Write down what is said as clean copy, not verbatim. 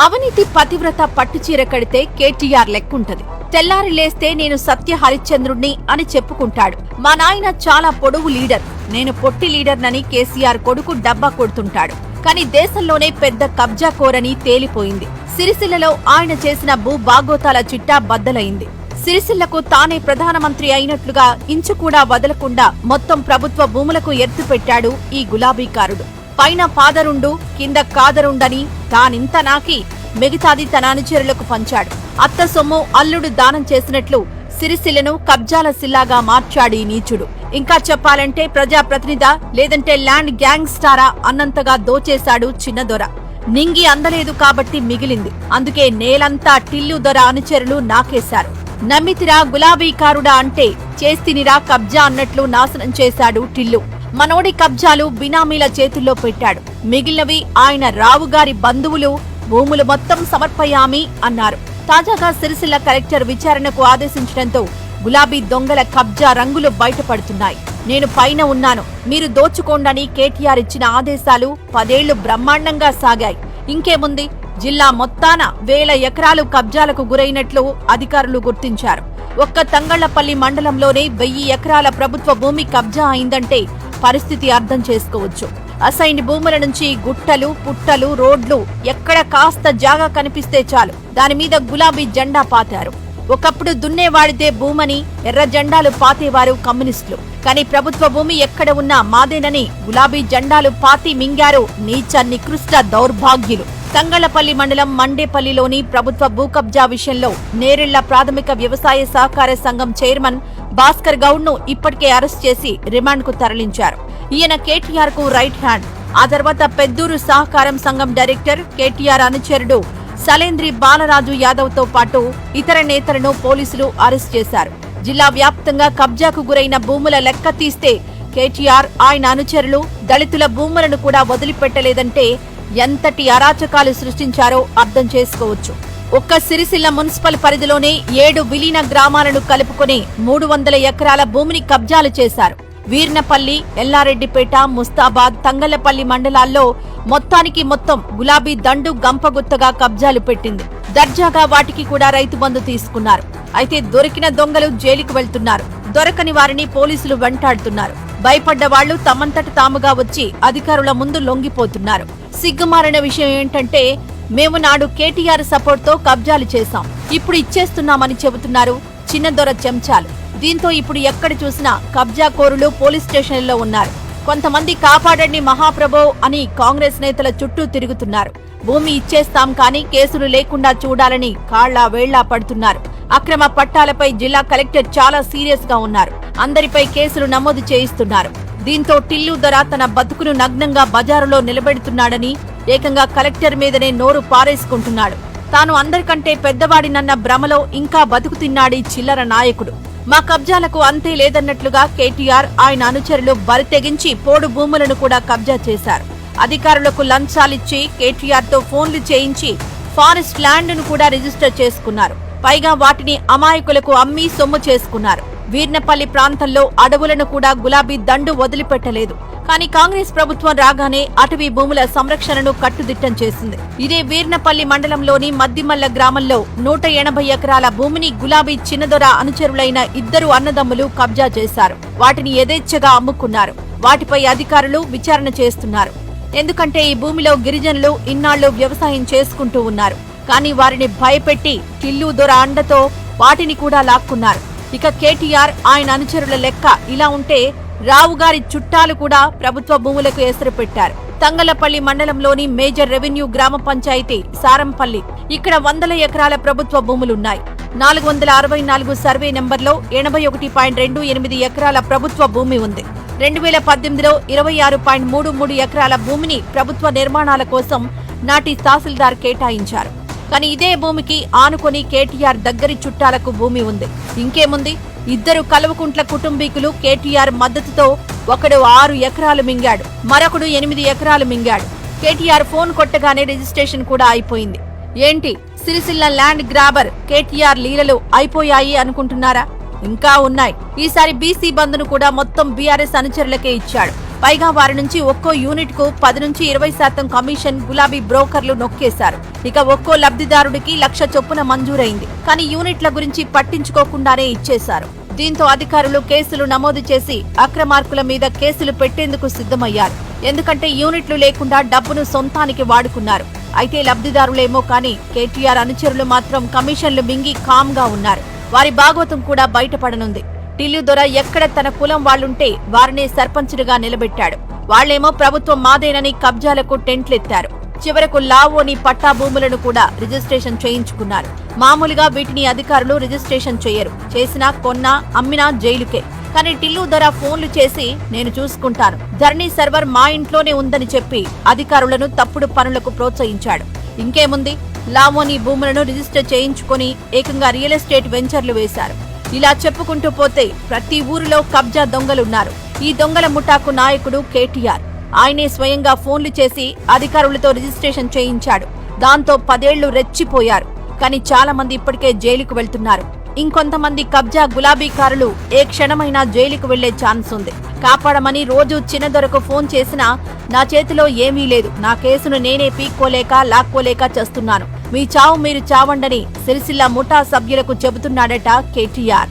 అవినీతి పతివ్రత పట్టుచీర కడితే కేటీఆర్ లెక్కుంటది. తెల్లారి లేస్తే నేను సత్య హరిశ్చంద్రుణ్ణి అని చెప్పుకుంటాడు. మా నాయన చాలా పొడవు లీడర్, నేను పొట్టి లీడర్నని కేసీఆర్ కొడుకు డబ్బా కొడుతుంటాడు. కాని దేశంలోనే పెద్ద కబ్జా కోరని తేలిపోయింది. సిరిసిల్లలో ఆయన చేసిన భూ బాగోతాల చిట్టా బద్దలైంది. సిరిసిల్లకు తానే ప్రధానమంత్రి అయినట్లుగా ఇంచు కూడా వదలకుండా మొత్తం ప్రభుత్వ భూములకు ఎత్తు పెట్టాడు ఈ గులాబీకారుడు. పైన పాదరుండు కింద కాదరుండని తానింత నాకి మిగతాది తన అనుచరులకు పంచాడు. అత్త సొమ్ము అల్లుడు దానం చేసినట్లు సిరిసిల్లను కబ్జాల సిల్లాగా మార్చాడు ఈ నీచుడు. ఇంకా చెప్పాలంటే ప్రజాప్రతినిధా లేదంటే ల్యాండ్ గ్యాంగ్స్టారా అన్నంతగా దోచేశాడు చిన్నదొర. నింగి అందలేదు కాబట్టి మిగిలింది. అందుకే నేలంతా టిల్లు దొర అనుచరులు నాకేశారు. నమ్మితిరా గులాబీకారుడా అంటే చేస్తినిరా కబ్జా అన్నట్లు నాశనం చేశాడు టిల్లు. మనోడి కబ్జాలు బినామీల చేతుల్లో పెట్టాడు. మిగిలినవి ఆయన రావుగారి బంధువులు భూములు మొత్తం సమర్పయామి అన్నారు. తాజాగా సిరిసిల్ల కలెక్టర్ విచారణకు ఆదేశించడంతో గులాబీ దొంగల కబ్జా రంగులు బయటపడుతున్నాయి. నేను పైన ఉన్నాను, మీరు దోచుకోండని కేటీఆర్ ఇచ్చిన ఆదేశాలు 10 ఏళ్లు బ్రహ్మాండంగా సాగాయి. ఇంకేముంది, జిల్లా మొత్తాన 1000 ఎకరాలు కబ్జాలకు గురైనట్లు అధికారులు గుర్తించారు. ఒక్క తంగళ్లపల్లి మండలంలోనే 1000 ఎకరాల ప్రభుత్వ భూమి కబ్జా అయిందంటే పరిస్థితి అర్థం చేసుకోవచ్చు. అసైన్ భూముల నుంచి గుట్టలు పుట్టలు రోడ్లు ఎక్కడ కాస్త జాగా కనిపిస్తే చాలు దానిమీద గులాబీ జెండా పాతారు. ఒకప్పుడు దున్నేవాడిదే భూమని ఎర్ర జెండాలు పాతేవారు కమ్యూనిస్టులు. కానీ ప్రభుత్వ భూమి ఎక్కడ ఉన్నా మాదేనని గులాబీ జెండాలు పాతి మింగారు నీచ నికృష్ట దౌర్భాగ్యులు. తంగళ్లపల్లి మండలం మండేపల్లిలోని ప్రభుత్వ భూ కబ్జా విషయంలో నేరెళ్ల ప్రాథమిక వ్యవసాయ సహకార సంఘం చైర్మన్ భాస్కర్ గౌడ్ ను ఇప్పటికే అరెస్ట్ చేసి రిమాండ్ కు తరలించారు. ఈయన కేటీఆర్ కు రైట్ హ్యాండ్. ఆ తర్వాత పెద్దూరు సహకారం సంఘం డైరెక్టర్ కేటీఆర్ అనుచరుడు సలేంద్రి బాలరాజు యాదవ్ తో పాటు ఇతర నేతలను పోలీసులు అరెస్ట్ చేశారు. జిల్లా వ్యాప్తంగా కబ్జాకు గురైన భూముల లెక్క తీస్తే కేటీఆర్ ఆయన అనుచరులు దళితుల భూములను కూడా వదిలిపెట్టలేదంటే ఎంతటి అరాచకాలు సృష్టించారో అర్థం చేసుకోవచ్చు. ఒక్క సిరిసిల్ల మున్సిపల్ పరిధిలోనే 7 విలీన గ్రామాలను కలుపుకొని 300 ఎకరాల భూమిని కబ్జాలు చేశారు. వీర్నపల్లి, ఎల్లారెడ్డిపేట, ముస్తాబాద్, తంగళ్లపల్లి మండలాల్లో మొత్తం గులాబీ దండు గంపగుత్తగా కబ్జాలు పెట్టింది. దర్జాగా వాటికి కూడా రైతు బంధు తీసుకున్నారు. అయితే దొరికిన దొంగలు జైలుకు వెళ్తున్నారు. దొరకని వారిని పోలీసులు వెంటాడుతున్నారు. భయపడ్డ వాళ్లు తమంతట తాముగా వచ్చి అధికారుల ముందు లొంగిపోతున్నారు. సిగ్గుమారిన విషయం ఏంటంటే మేము నాడు కేటీఆర్ సపోర్ట్ తో కబ్జాలు చేశాం, ఇప్పుడు ఇచ్చేస్తున్నామని చెబుతున్నారు చిన్నదొర చెంచాలు. దీంతో ఇప్పుడు ఎక్కడ చూసినా కబ్జా కోరులు పోలీస్ స్టేషన్లలో ఉన్నారు. కొంతమంది కాపాడండి మహాప్రభో అని కాంగ్రెస్ నేతల చుట్టూ తిరుగుతున్నారు. భూమి ఇచ్చేస్తాం కానీ కేసులు లేకుండా చూడాలని కాళ్లా వేళ్లా పడుతున్నారు. అక్రమ పట్టాలపై జిల్లా కలెక్టర్ చాలా సీరియస్ గా ఉన్నారు. అందరిపై కేసులు నమోదు చేయిస్తున్నారు. దీంతో టిల్లు దొర తన బతుకును నగ్నంగా బజారులో నిలబెడుతున్నాడని ఏకంగా కలెక్టర్ మీదనే నోరు పారేసుకుంటున్నాడు. తాను అందరికంటే పెద్దవాడినన్న భ్రమలో ఇంకా బతుకుతిన్నాడీ చిల్లర నాయకుడు. మా కబ్జాలకు అంతే లేదన్నట్లుగా కేటీఆర్ ఆయన అనుచరులు బరితెగించి పోడు భూములను కూడా కబ్జా చేశారు. అధికారులకు లంచాలిచ్చి కేటీఆర్ తో ఫోన్లు చేయించి ఫారెస్ట్ ల్యాండ్ ను కూడా రిజిస్టర్ చేసుకున్నారు. పైగా వాటిని అమాయకులకు అమ్మి సొమ్ము చేసుకున్నారు. వీర్నపల్లి ప్రాంతంలో అడవులను కూడా గులాబీ దండు వదిలిపెట్టలేదు. కానీ కాంగ్రెస్ ప్రభుత్వం రాగానే అటవీ భూముల సంరక్షణను కట్టుదిట్టం చేసింది. ఇదే వీర్నపల్లి మండలంలోని మద్దిమల్ల గ్రామంలో 180 ఎకరాల భూమిని గులాబీ చిన్నదొర అనుచరులైన 2 అన్నదమ్ములు కబ్జా చేశారు. వాటిని యథేచ్ఛగా అమ్ముకున్నారు. వాటిపై అధికారులు విచారణ చేస్తున్నారు. ఎందుకంటే ఈ భూమిలో గిరిజనులు ఇన్నాళ్లు వ్యవసాయం చేసుకుంటూ ఉన్నారు. కానీ వారిని భయపెట్టి టిల్లు దొర అండతో వాటిని కూడా లాక్కున్నారు. ఇక కేటీఆర్ ఆయన అనుచరుల లెక్క ఇలా ఉంటే రావుగారి చుట్టాలు కూడా ప్రభుత్వ భూములకు ఎసరు పెట్టారు. తంగళ్లపల్లి మండలంలోని మేజర్ రెవెన్యూ గ్రామ పంచాయతీ సారంపల్లి. ఇక్కడ 100 ఎకరాల ప్రభుత్వ భూములున్నాయి. 464 సర్వే నెంబర్లో 81.28 ఎకరాల ప్రభుత్వ భూమి ఉంది. 2018లో 26.33 ఎకరాల భూమిని ప్రభుత్వ నిర్మాణాల కోసం నాటి తహసీల్దార్ కేటాయించారు. కానీ ఇదే భూమికి ఆనుకొని కేటీఆర్ దగ్గరి చుట్టాలకు భూమి ఉంది. ఇంకేముంది, 2 కల్వకుంట్ల కుటుంబీకులు కేటీఆర్ మద్దతుతో ఒకడు 6 ఎకరాలు మింగాడు, మరొకడు 8 ఎకరాలు మింగాడు. కేటీఆర్ ఫోన్ కొట్టగానే రిజిస్ట్రేషన్ కూడా అయిపోయింది. ఏంటి సిరిసిల్ల ల్యాండ్ గ్రాబర్ కేటీఆర్ లీలలు అయిపోయాయి అనుకుంటున్నారా? ఇంకా ఉన్నాయి. ఈసారి బీసీ బంధును కూడా మొత్తం బీఆర్ఎస్ అనుచరులకే ఇచ్చాడు. పైగా వారి నుంచి ఒక్కో యూనిట్ కు 10 నుంచి 20% కమిషన్ గులాబీ బ్రోకర్లు నొక్కేశారు. ఇక ఒక్కో లబ్ధిదారుడికి 1,00,000 చొప్పున మంజూరైంది. కానీ యూనిట్ల గురించి పట్టించుకోకుండానే ఇచ్చేశారు. దీంతో అధికారులు కేసులు నమోదు చేసి అక్రమార్కుల మీద కేసులు పెట్టేందుకు సిద్ధమయ్యారు. ఎందుకంటే యూనిట్లు లేకుండా డబ్బును సొంతానికి వాడుకున్నారు. అయితే లబ్ధిదారులేమో కానీ కేటీఆర్ అనుచరులు మాత్రం కమిషన్లు మింగి కామ్గా ఉన్నారు. వారి భాగోతం కూడా బయటపడనుంది. టిల్లు దొర ఎక్కడ తన కులం వాళ్లుంటే వారినే సర్పంచులుగా నిలబెట్టాడు. వాళ్లేమో ప్రభుత్వం మాదేనని కబ్జాలకు టెంట్లెత్తారు. చివరకు లావోని పట్టా భూములను కూడా రిజిస్ట్రేషన్ చేయించుకున్నారు. మామూలుగా వీటిని అధికారులు రిజిస్ట్రేషన్ చేయరు. చేసినా కొన్నా అమ్మినా జైలుకే. కానీ టిల్లు దొర ఫోన్లు చేసి నేను చూసుకుంటాను, ధరణి సర్వర్ మా ఇంట్లోనే ఉందని చెప్పి అధికారులను తప్పుడు పనులకు ప్రోత్సహించాడు. ఇంకేముంది, లావోని భూములను రిజిస్టర్ చేయించుకుని ఏకంగా రియల్ ఎస్టేట్ వెంచర్లు వేశారు. ఇలా చెప్పుకుంటూ పోతే ప్రతి ఊరిలో కబ్జా దొంగలున్నారు. ఈ దొంగల ముఠాకు నాయకుడు కేటీఆర్. ఆయనే స్వయంగా ఫోన్లు చేసి అధికారులతో రిజిస్ట్రేషన్ చేయించాడు. దాంతో 10 ఏళ్లు రెచ్చిపోయారు. కానీ చాలా మంది ఇప్పటికే జైలుకు వెళ్తున్నారు. ఇంకొంతమంది కబ్జా గులాబీకారులు ఏ క్షణమైనా జైలుకు వెళ్లే ఛాన్స్ ఉంది. కాపాడమని రోజు చిన్నదొరకు ఫోన్ చేసినా నా చేతిలో ఏమీ లేదు, నా కేసును నేనే పీక్కోలేక లాక్కోలేక చేస్తున్నాను, మీ చావు మీరు చావండని సిరిసిల్ల ముఠా సభ్యులకు చెబుతున్నాడట కేటీఆర్.